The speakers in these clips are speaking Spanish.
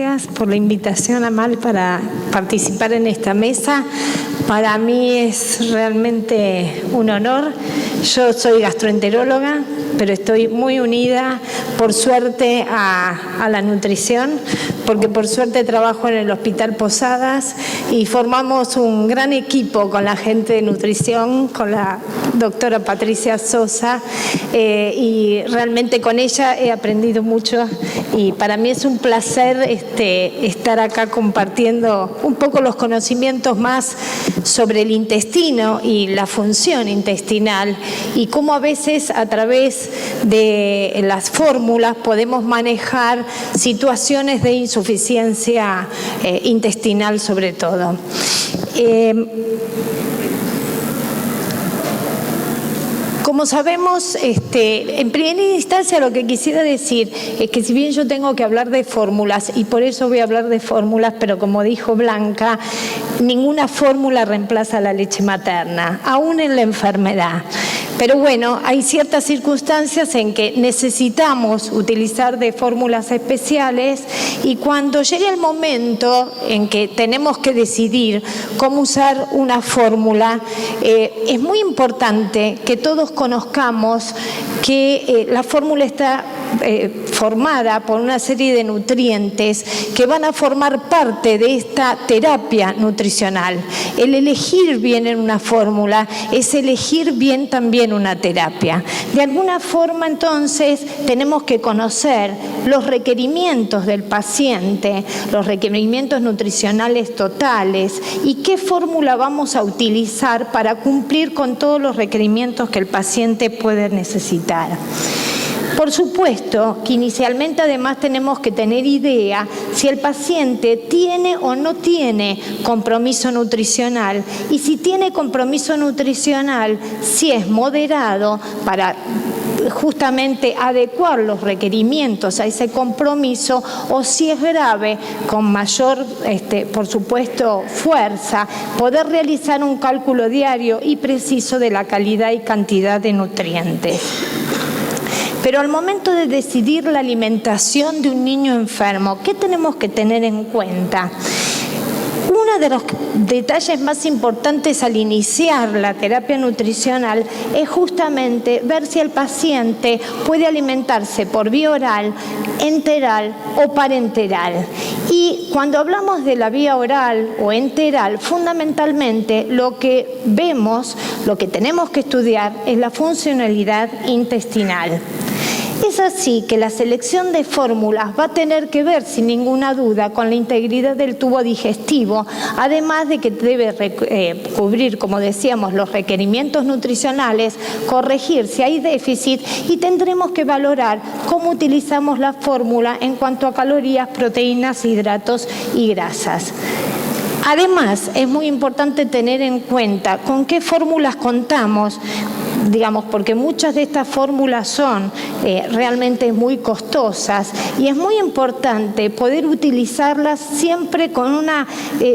gracias por la invitación, Amal, para participar en esta mesa. Para mí es realmente un honor. Yo soy gastroenteróloga, pero estoy muy unida, por suerte, a la nutrición, porque por suerte trabajo en el Hospital Posadas y formamos un gran equipo con la gente de nutrición, con la doctora Patricia Sosa, y realmente con ella he aprendido mucho y para mí es un placer estar acá compartiendo un poco los conocimientos más sobre el intestino y la función intestinal y cómo a veces a través de las fórmulas podemos manejar situaciones de insuficiencia intestinal sobre todo. Como sabemos, en primera instancia lo que quisiera decir es que si bien yo tengo que hablar de fórmulas, y por eso voy a hablar de fórmulas, pero como dijo Blanca, ninguna fórmula reemplaza la leche materna, aún en la enfermedad. Pero bueno, hay ciertas circunstancias en que necesitamos utilizar de fórmulas especiales y cuando llegue el momento en que tenemos que decidir cómo usar una fórmula, es muy importante que todos conozcamos que la fórmula está formada por una serie de nutrientes que van a formar parte de esta terapia nutricional. El elegir bien en una fórmula es elegir bien también una terapia. De alguna forma, entonces, tenemos que conocer los requerimientos del paciente, los requerimientos nutricionales totales y qué fórmula vamos a utilizar para cumplir con todos los requerimientos que el paciente puede necesitar. Por supuesto que inicialmente además tenemos que tener idea si el paciente tiene o no tiene compromiso nutricional y si tiene compromiso nutricional, si es moderado para justamente adecuar los requerimientos a ese compromiso o si es grave, con mayor, por supuesto, fuerza, poder realizar un cálculo diario y preciso de la calidad y cantidad de nutrientes. Pero al momento de decidir la alimentación de un niño enfermo, ¿qué tenemos que tener en cuenta? Uno de los detalles más importantes al iniciar la terapia nutricional es justamente ver si el paciente puede alimentarse por vía oral, enteral o parenteral. Y cuando hablamos de la vía oral o enteral, fundamentalmente lo que vemos, lo que tenemos que estudiar es la funcionalidad intestinal. Es así que la selección de fórmulas va a tener que ver, sin ninguna duda, con la integridad del tubo digestivo, además de que debe cubrir, como decíamos, los requerimientos nutricionales, corregir si hay déficit y tendremos que valorar cómo utilizamos la fórmula en cuanto a calorías, proteínas, hidratos y grasas. Además, es muy importante tener en cuenta con qué fórmulas contamos, digamos, porque muchas de estas fórmulas son realmente muy costosas y es muy importante poder utilizarlas siempre con una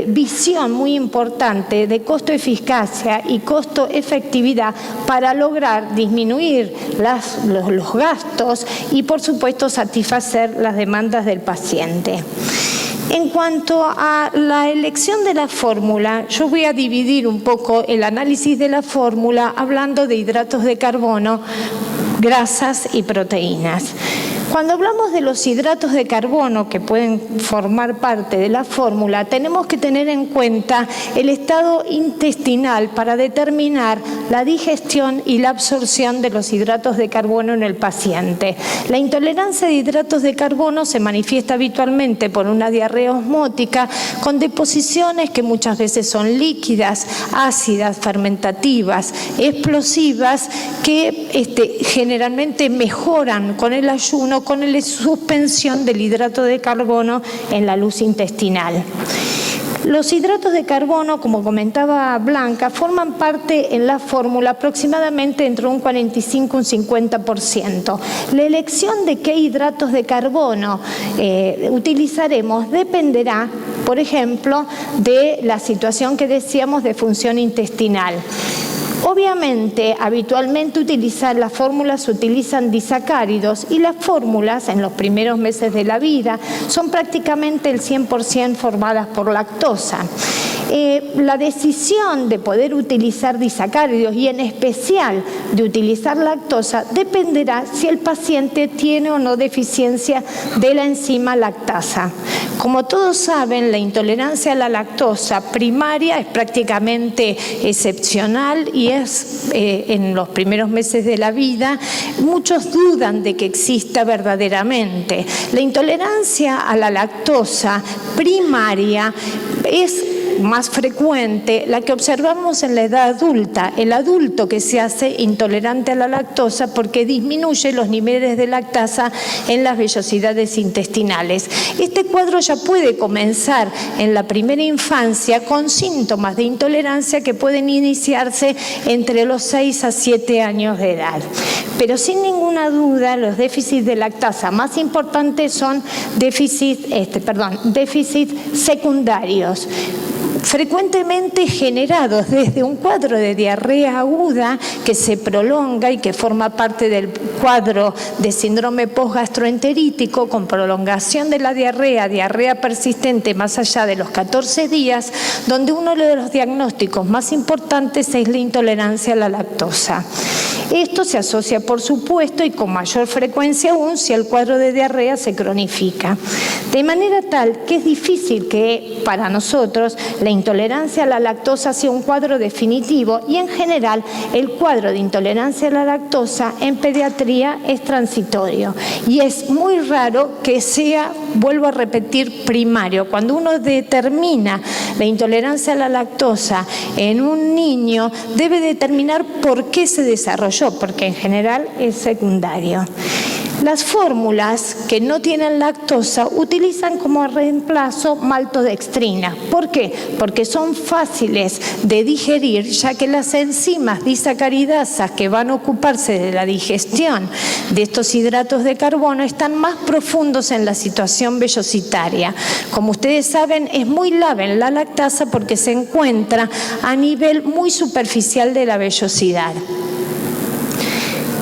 visión muy importante de costo-eficacia y costo-efectividad para lograr disminuir los gastos y, por supuesto, satisfacer las demandas del paciente. En cuanto a la elección de la fórmula, yo voy a dividir un poco el análisis de la fórmula hablando de hidratos de carbono, grasas y proteínas. Cuando hablamos de los hidratos de carbono que pueden formar parte de la fórmula, tenemos que tener en cuenta el estado intestinal para determinar la digestión y la absorción de los hidratos de carbono en el paciente. La intolerancia de hidratos de carbono se manifiesta habitualmente por una diarrea osmótica con deposiciones que muchas veces son líquidas, ácidas, fermentativas, explosivas, que generalmente mejoran con el ayuno, con la suspensión del hidrato de carbono en la luz intestinal. Los hidratos de carbono, como comentaba Blanca, forman parte en la fórmula aproximadamente entre un 45 y un 50%. La elección de qué hidratos de carbono utilizaremos dependerá, por ejemplo, de la situación que decíamos de función intestinal. Obviamente, habitualmente las fórmulas utilizan disacáridos y las fórmulas en los primeros meses de la vida son prácticamente el 100% formadas por lactosa. La decisión de poder utilizar disacáridos y en especial de utilizar lactosa dependerá si el paciente tiene o no deficiencia de la enzima lactasa. Como todos saben, la intolerancia a la lactosa primaria es prácticamente excepcional y es en los primeros meses de la vida. Muchos dudan de que exista verdaderamente. La intolerancia a la lactosa primaria es más frecuente la que observamos en la edad adulta, el adulto que se hace intolerante a la lactosa porque disminuye los niveles de lactasa en las vellosidades intestinales. Este cuadro ya puede comenzar en la primera infancia con síntomas de intolerancia que pueden iniciarse entre los 6 a 7 años de edad. Pero sin ninguna duda los déficits de lactasa más importantes son déficits secundarios, frecuentemente generados desde un cuadro de diarrea aguda que se prolonga y que forma parte del cuadro de síndrome postgastroenterítico con prolongación de la diarrea persistente más allá de los 14 días, donde uno de los diagnósticos más importantes es la intolerancia a la lactosa. Esto se asocia, por supuesto, y con mayor frecuencia aún si el cuadro de diarrea se cronifica. De manera tal que es difícil que para nosotros la intolerancia a la lactosa sea un cuadro definitivo y en general el cuadro de intolerancia a la lactosa en pediatría es transitorio y es muy raro que sea, vuelvo a repetir, primario. Cuando uno determina la intolerancia a la lactosa en un niño debe determinar por qué se desarrolló, porque en general es secundario. Las fórmulas que no tienen lactosa utilizan como reemplazo maltodextrina. ¿Por qué? Porque son fáciles de digerir, ya que las enzimas disacaridasas que van a ocuparse de la digestión de estos hidratos de carbono están más profundos en la situación vellositaria. Como ustedes saben, es muy leve la lactasa porque se encuentra a nivel muy superficial de la vellosidad.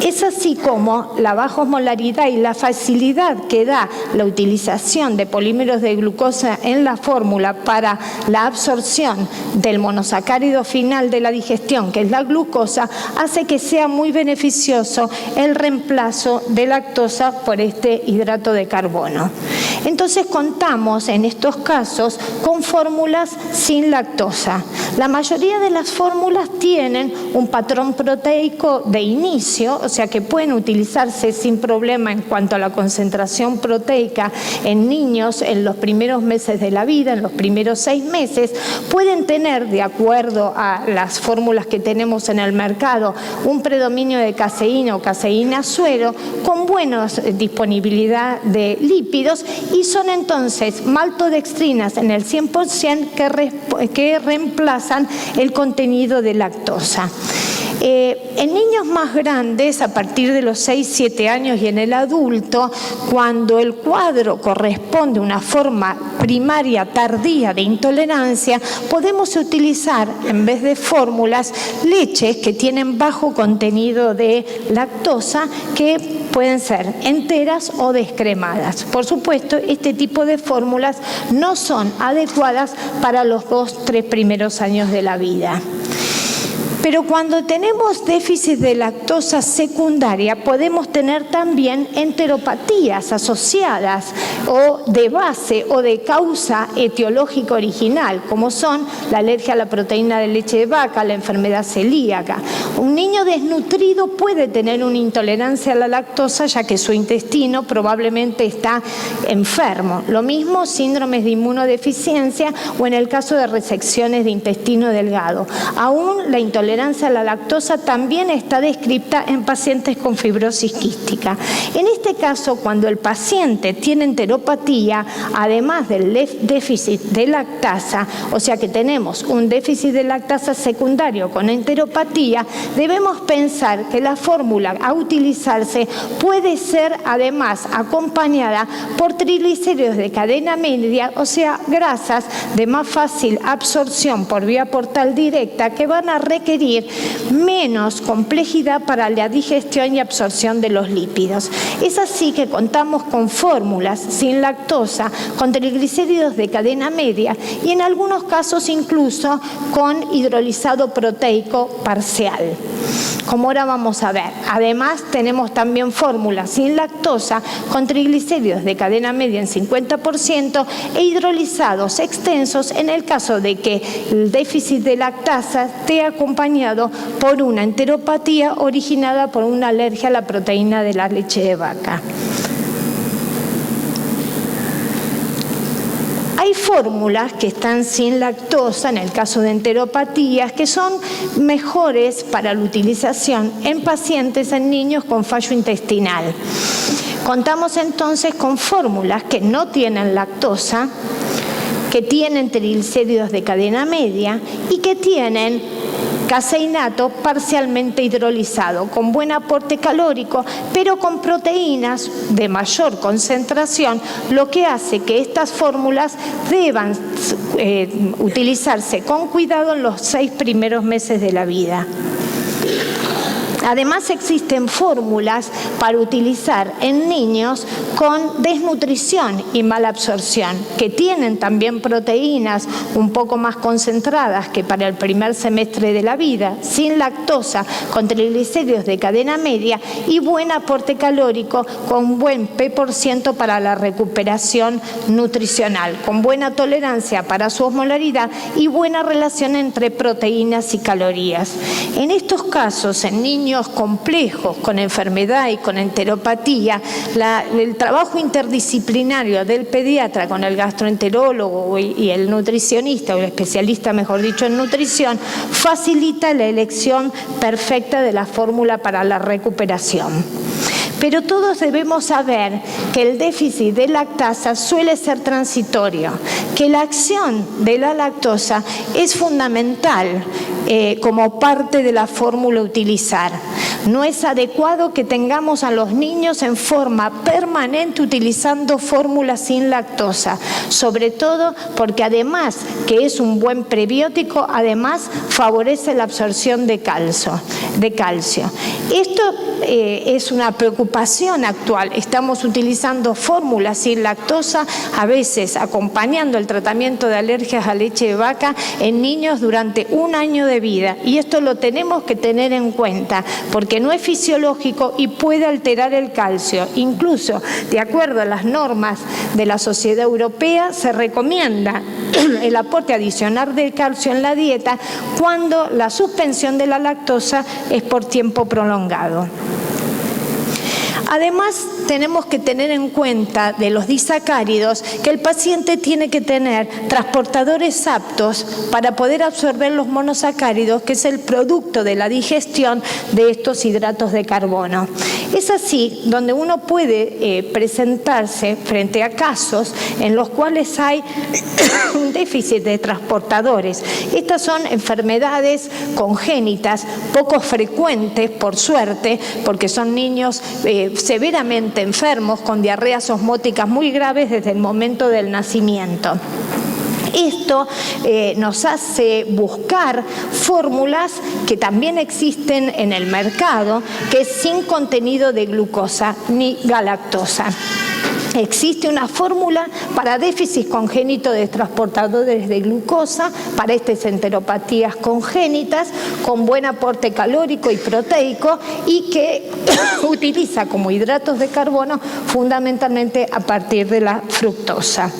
Es así como la baja osmolaridad y la facilidad que da la utilización de polímeros de glucosa en la fórmula para la absorción del monosacárido final de la digestión, que es la glucosa, hace que sea muy beneficioso el reemplazo de lactosa por este hidrato de carbono. Entonces contamos en estos casos con fórmulas sin lactosa. La mayoría de las fórmulas tienen un patrón proteico de inicio, o sea que pueden utilizarse sin problema en cuanto a la concentración proteica en niños en los primeros meses de la vida, en los primeros 6 meses. Pueden tener, de acuerdo a las fórmulas que tenemos en el mercado, un predominio de caseína o caseína suero con buena disponibilidad de lípidos y son entonces maltodextrinas en el 100% que reemplazan el contenido de lactosa. En niños más grandes, a partir de los 6-7 años y en el adulto, cuando el cuadro corresponde a una forma primaria tardía de intolerancia, podemos utilizar, en vez de fórmulas, leches que tienen bajo contenido de lactosa, que pueden ser enteras o descremadas. Por supuesto, este tipo de fórmulas no son adecuadas para los 2-3 primeros años de la vida. Pero cuando tenemos déficit de lactosa secundaria, podemos tener también enteropatías asociadas o de base o de causa etiológica original, como son la alergia a la proteína de leche de vaca, la enfermedad celíaca. Un niño desnutrido puede tener una intolerancia a la lactosa, ya que su intestino probablemente está enfermo. Lo mismo síndromes de inmunodeficiencia o en el caso de resecciones de intestino delgado. Aún la intolerancia a la lactosa también está descrita en pacientes con fibrosis quística. En este caso, cuando el paciente tiene enteropatía, además del déficit de lactasa, o sea que tenemos un déficit de lactasa secundario con enteropatía, debemos pensar que la fórmula a utilizarse puede ser además acompañada por triglicéridos de cadena media, o sea, grasas de más fácil absorción por vía portal directa que van a requerir requerir menos complejidad para la digestión y absorción de los lípidos. Es así que contamos con fórmulas sin lactosa, con triglicéridos de cadena media y en algunos casos incluso con hidrolizado proteico parcial, como ahora vamos a ver. Además, tenemos también fórmulas sin lactosa con triglicéridos de cadena media en 50% e hidrolizados extensos en el caso de que el déficit de lactasa esté acompañado por una enteropatía originada por una alergia a la proteína de la leche de vaca. Hay fórmulas que están sin lactosa, en el caso de enteropatías, que son mejores para la utilización en pacientes, en niños con fallo intestinal. Contamos entonces con fórmulas que no tienen lactosa, que tienen triglicéridos de cadena media y que tienen caseinato parcialmente hidrolizado, con buen aporte calórico, pero con proteínas de mayor concentración, lo que hace que estas fórmulas deban utilizarse con cuidado en los 6 primeros meses de la vida. Además, existen fórmulas para utilizar en niños con desnutrición y mala absorción, que tienen también proteínas un poco más concentradas que para el primer semestre de la vida, sin lactosa, con triglicéridos de cadena media y buen aporte calórico con buen P% para la recuperación nutricional, con buena tolerancia para su osmolaridad y buena relación entre proteínas y calorías. En estos casos, en niños complejos con enfermedad y con enteropatía, el trabajo interdisciplinario del pediatra con el gastroenterólogo y el nutricionista, o el especialista, mejor dicho, en nutrición, facilita la elección perfecta de la fórmula para la recuperación. Pero todos debemos saber que el déficit de lactasa suele ser transitorio, que la acción de la lactosa es fundamental como parte de la fórmula a utilizar. No es adecuado que tengamos a los niños en forma permanente utilizando fórmulas sin lactosa, sobre todo porque además que es un buen prebiótico, además favorece la absorción de calcio. Esto es una preocupación actual. Estamos utilizando fórmulas sin lactosa, a veces acompañando el tratamiento de alergias a leche de vaca en niños durante 1 año de vida. Y esto lo tenemos que tener en cuenta, porque no es fisiológico y puede alterar el calcio. Incluso, de acuerdo a las normas de la Sociedad Europea, se recomienda el aporte adicional de calcio en la dieta cuando la suspensión de la lactosa es por tiempo prolongado. Además, tenemos que tener en cuenta de los disacáridos que el paciente tiene que tener transportadores aptos para poder absorber los monosacáridos, que es el producto de la digestión de estos hidratos de carbono. Es así donde uno puede presentarse frente a casos en los cuales hay un déficit de transportadores. Estas son enfermedades congénitas, poco frecuentes, por suerte, porque son niños severamente enfermos con diarreas osmóticas muy graves desde el momento del nacimiento. Esto nos hace buscar fórmulas que también existen en el mercado, que es sin contenido de glucosa ni galactosa. Existe una fórmula para déficit congénito de transportadores de glucosa, para estas enteropatías congénitas, con buen aporte calórico y proteico y que utiliza como hidratos de carbono fundamentalmente a partir de la fructosa.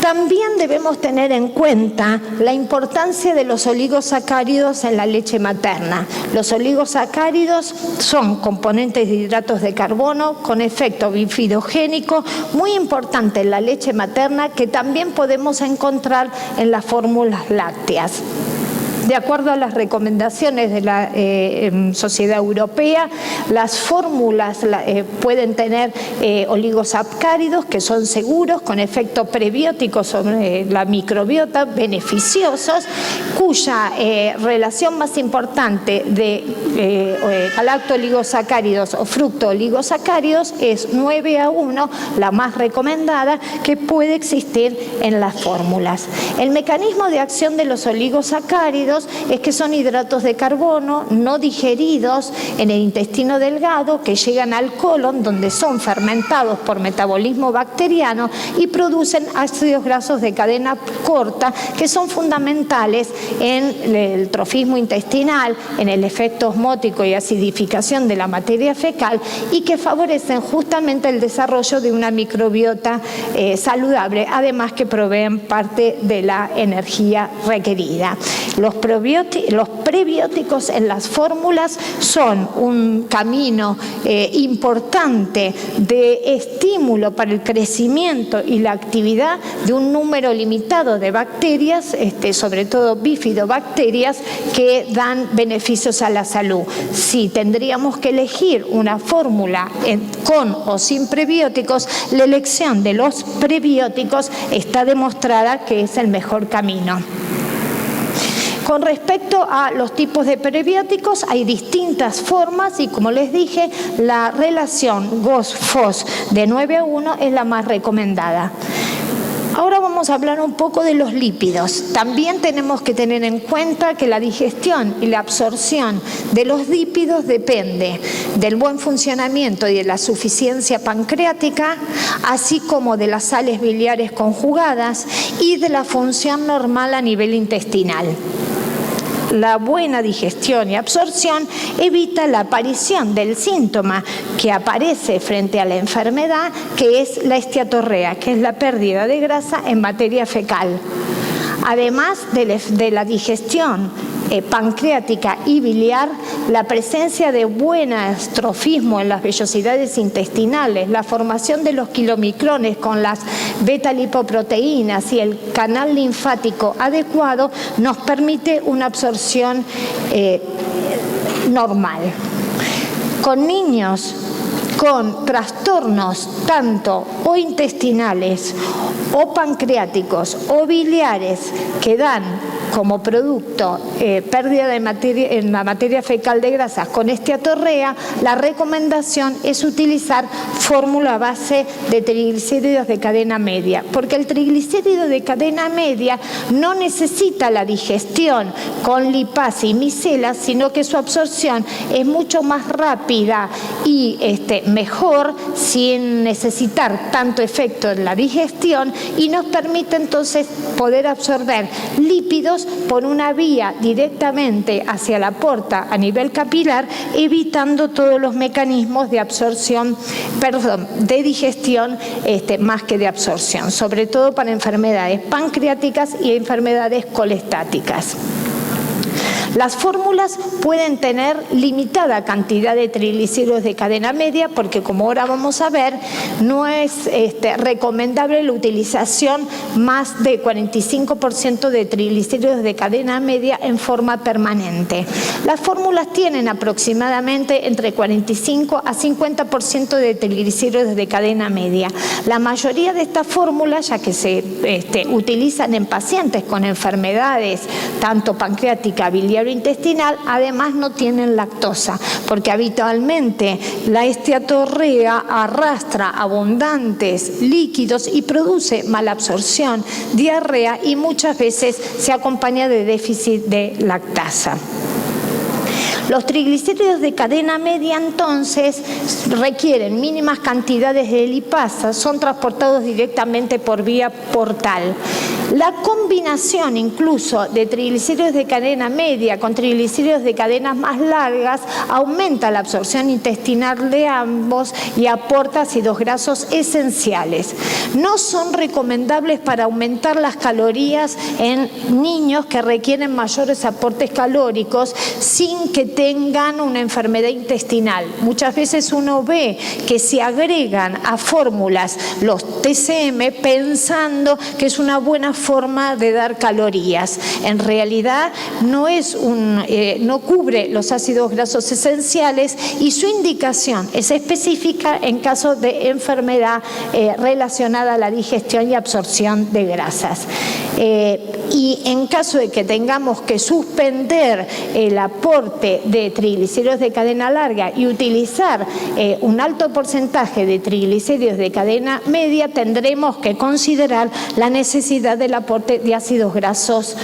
También debemos tener en cuenta la importancia de los oligosacáridos en la leche materna. Los oligosacáridos son componentes de hidratos de carbono con efecto bifidogénico muy importante en la leche materna, que también podemos encontrar en las fórmulas lácteas. De acuerdo a las recomendaciones de la Sociedad Europea, las fórmulas pueden tener oligosacáridos que son seguros, con efectos prebióticos sobre la microbiota, beneficiosos, cuya relación más importante de galacto-oligosacáridos o fructo-oligosacáridos es 9:1, la más recomendada que puede existir en las fórmulas. El mecanismo de acción de los oligosacáridos es que son hidratos de carbono no digeridos en el intestino delgado que llegan al colon, donde son fermentados por metabolismo bacteriano y producen ácidos grasos de cadena corta que son fundamentales en el trofismo intestinal, en el efecto osmótico y acidificación de la materia fecal, y que favorecen justamente el desarrollo de una microbiota saludable, además que proveen parte de la energía requerida. Los prebióticos en las fórmulas son un camino importante de estímulo para el crecimiento y la actividad de un número limitado de bacterias, sobre todo bifidobacterias, que dan beneficios a la salud. Si tendríamos que elegir una fórmula con o sin prebióticos, la elección de los prebióticos está demostrada que es el mejor camino. Con respecto a los tipos de prebióticos, hay distintas formas y, como les dije, la relación GOS-FOS de 9:1 es la más recomendada. Ahora vamos a hablar un poco de los lípidos. También tenemos que tener en cuenta que la digestión y la absorción de los lípidos depende del buen funcionamiento y de la suficiencia pancreática, así como de las sales biliares conjugadas y de la función normal a nivel intestinal. La buena digestión y absorción evita la aparición del síntoma que aparece frente a la enfermedad, que es la esteatorrea, que es la pérdida de grasa en materia fecal. Además de la digestión pancreática y biliar, la presencia de buen estrofismo en las vellosidades intestinales, la formación de los kilomicrones con las beta-lipoproteínas y el canal linfático adecuado nos permite una absorción normal. Con niños con trastornos tanto o intestinales o pancreáticos o biliares que dan como producto pérdida de materia, en la materia fecal de grasas con esteatorrea, la recomendación es utilizar fórmula base de triglicéridos de cadena media, porque el triglicérido de cadena media no necesita la digestión con lipasa y micela, sino que su absorción es mucho más rápida y mejor, sin necesitar tanto efecto en la digestión, y nos permite entonces poder absorber lípidos por una vía directamente hacia la porta a nivel capilar, evitando todos los mecanismos de absorción, de digestión más que de absorción, sobre todo para enfermedades pancreáticas y enfermedades colestáticas. Las fórmulas pueden tener limitada cantidad de triglicéridos de cadena media porque, como ahora vamos a ver, no es recomendable la utilización más de 45% de triglicéridos de cadena media en forma permanente. Las fórmulas tienen aproximadamente entre 45 a 50% de triglicéridos de cadena media. La mayoría de estas fórmulas, ya que se utilizan en pacientes con enfermedades tanto pancreática, biliar intestinal, además no tienen lactosa, porque habitualmente la esteatorrea arrastra abundantes líquidos y produce mala absorción, diarrea y muchas veces se acompaña de déficit de lactasa. Los triglicéridos de cadena media entonces requieren mínimas cantidades de lipasa, son transportados directamente por vía portal. La combinación incluso de triglicéridos de cadena media con triglicéridos de cadenas más largas aumenta la absorción intestinal de ambos y aporta ácidos grasos esenciales. No son recomendables para aumentar las calorías en niños que requieren mayores aportes calóricos sin que tengan una enfermedad intestinal. Muchas veces uno ve que se agregan a fórmulas los TCM pensando que es una buena forma de dar calorías. En realidad no cubre los ácidos grasos esenciales y su indicación es específica en caso de enfermedad relacionada a la digestión y absorción de grasas. Y en caso de que tengamos que suspender el aporte de triglicéridos de cadena larga y utilizar un alto porcentaje de triglicéridos de cadena media, tendremos que considerar la necesidad del aporte de ácidos grasos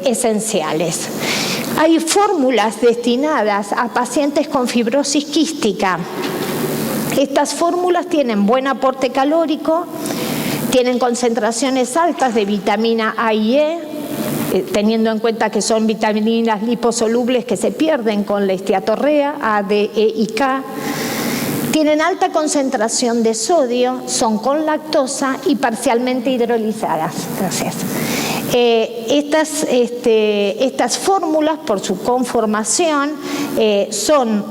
esenciales. Hay fórmulas destinadas a pacientes con fibrosis quística. Estas fórmulas tienen buen aporte calórico, tienen concentraciones altas de vitamina A y E, teniendo en cuenta que son vitaminas liposolubles que se pierden con la esteatorrea, A, D, E y K. Tienen alta concentración de sodio, son con lactosa y parcialmente hidrolizadas. Gracias. Estas fórmulas, por su conformación, son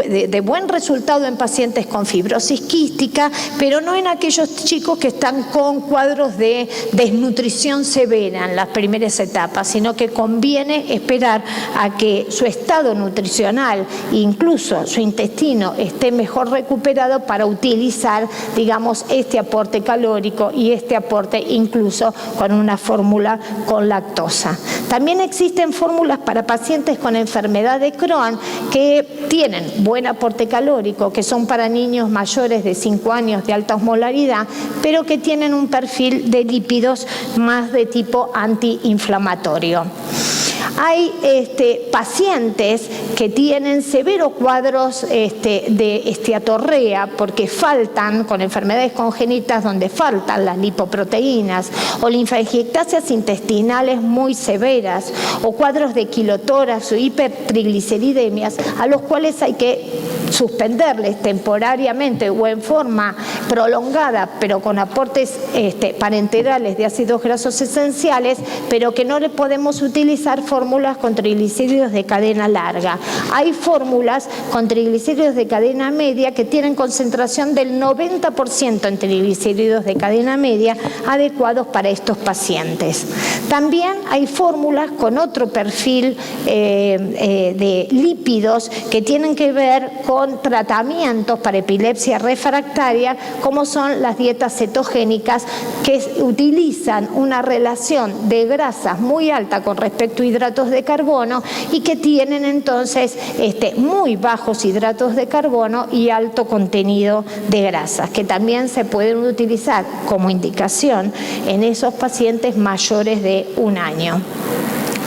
de buen resultado en pacientes con fibrosis quística, pero no en aquellos chicos que están con cuadros de desnutrición severa en las primeras etapas, sino que conviene esperar a que su estado nutricional, incluso su intestino, esté mejor recuperado para utilizar, digamos, este aporte calórico y este aporte incluso con una fórmula con lactosa. También existen fórmulas para pacientes con enfermedad de Crohn que tienen buen aporte calórico, que son para niños mayores de 5 años de alta osmolaridad, pero que tienen un perfil de lípidos más de tipo antiinflamatorio. Hay pacientes que tienen severos cuadros de esteatorrea porque faltan, con enfermedades congénitas donde faltan las lipoproteínas, o linfadengiectasias intestinales muy severas, o cuadros de quilotórax o hipertrigliceridemias, a los cuales hay que suspenderles temporariamente o en forma prolongada, pero con aportes parenterales de ácidos grasos esenciales, pero que no le podemos utilizar fórmulas con triglicéridos de cadena larga. Hay fórmulas con triglicéridos de cadena media que tienen concentración del 90% en triglicéridos de cadena media adecuados para estos pacientes. También hay fórmulas con otro perfil de lípidos que tienen que ver con tratamientos para epilepsia refractaria, como son las dietas cetogénicas, que utilizan una relación de grasas muy alta con respecto a hidratos de carbono y que tienen entonces muy bajos hidratos de carbono y alto contenido de grasas, que también se pueden utilizar como indicación en esos pacientes mayores de 1 año.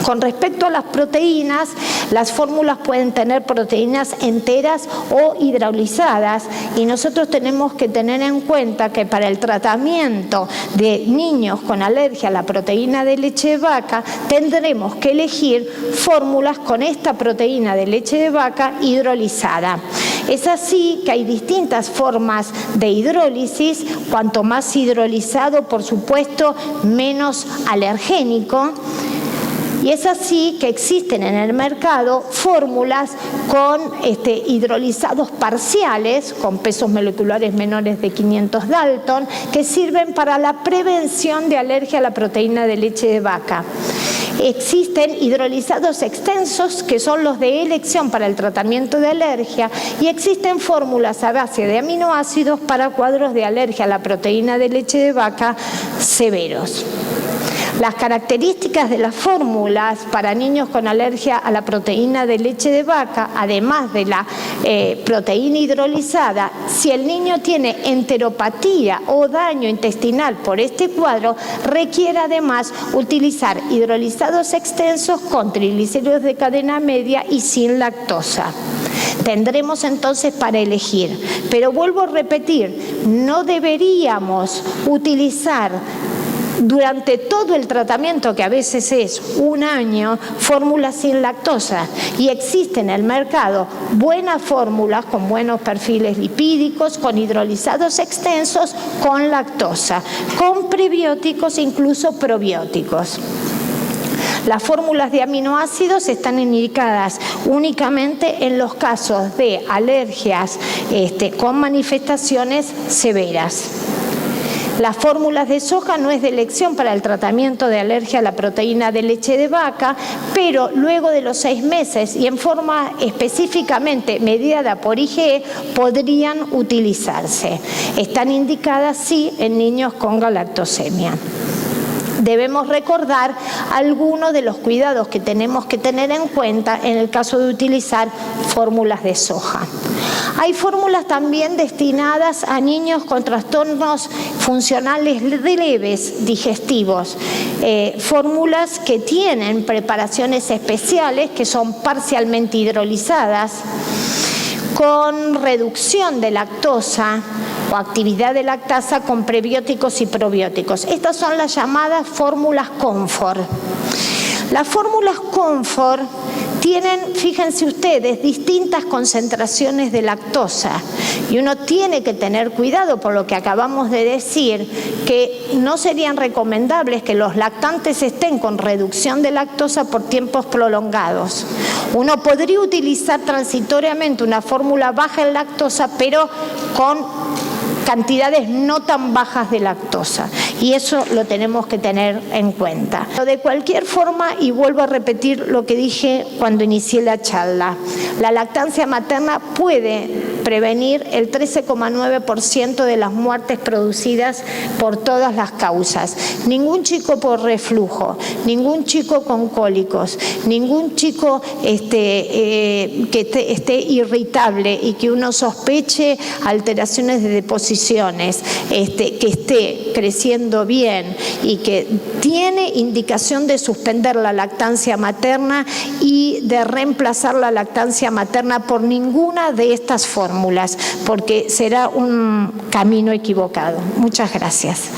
Con respecto a las proteínas, las fórmulas pueden tener proteínas enteras o hidrolizadas, y nosotros tenemos que tener en cuenta que para el tratamiento de niños con alergia a la proteína de leche de vaca tendremos que elegir fórmulas con esta proteína de leche de vaca hidrolizada. Es así que hay distintas formas de hidrólisis, cuanto más hidrolizado, por supuesto, menos alergénico. Y es así que existen en el mercado fórmulas con hidrolizados parciales, con pesos moleculares menores de 500 Dalton, que sirven para la prevención de alergia a la proteína de leche de vaca. Existen hidrolizados extensos, que son los de elección para el tratamiento de alergia, y existen fórmulas a base de aminoácidos para cuadros de alergia a la proteína de leche de vaca severos. Las características de las fórmulas para niños con alergia a la proteína de leche de vaca, además de la proteína hidrolizada, si el niño tiene enteropatía o daño intestinal por este cuadro, requiere además utilizar hidrolizados extensos con triglicéridos de cadena media y sin lactosa. Tendremos entonces para elegir, pero vuelvo a repetir, no deberíamos utilizar durante todo el tratamiento, que a veces es 1 año, fórmulas sin lactosa, y existe en el mercado buenas fórmulas con buenos perfiles lipídicos, con hidrolizados extensos, con lactosa, con prebióticos, incluso probióticos. Las fórmulas de aminoácidos están indicadas únicamente en los casos de alergias con manifestaciones severas. Las fórmulas de soja no es de elección para el tratamiento de alergia a la proteína de leche de vaca, pero luego de los 6 meses y en forma específicamente mediada por IgE podrían utilizarse. Están indicadas, sí, en niños con galactosemia. Debemos recordar algunos de los cuidados que tenemos que tener en cuenta en el caso de utilizar fórmulas de soja. Hay fórmulas también destinadas a niños con trastornos funcionales leves digestivos, fórmulas que tienen preparaciones especiales que son parcialmente hidrolizadas, con reducción de lactosa o actividad de lactasa con prebióticos y probióticos. Estas son las llamadas fórmulas Comfort. Las fórmulas Comfort tienen, fíjense ustedes, distintas concentraciones de lactosa y uno tiene que tener cuidado por lo que acabamos de decir, que no serían recomendables que los lactantes estén con reducción de lactosa por tiempos prolongados. Uno podría utilizar transitoriamente una fórmula baja en lactosa, pero con cantidades no tan bajas de lactosa, y eso lo tenemos que tener en cuenta. De cualquier forma, y vuelvo a repetir lo que dije cuando inicié la charla, la lactancia materna puede prevenir el 13,9% de las muertes producidas por todas las causas. Ningún chico por reflujo, ningún chico con cólicos, ningún chico que esté irritable y que uno sospeche alteraciones de deposiciones, que esté creciendo bien y que tiene indicación de suspender la lactancia materna y de reemplazar la lactancia materna por ninguna de estas fórmulas, porque será un camino equivocado. Muchas gracias.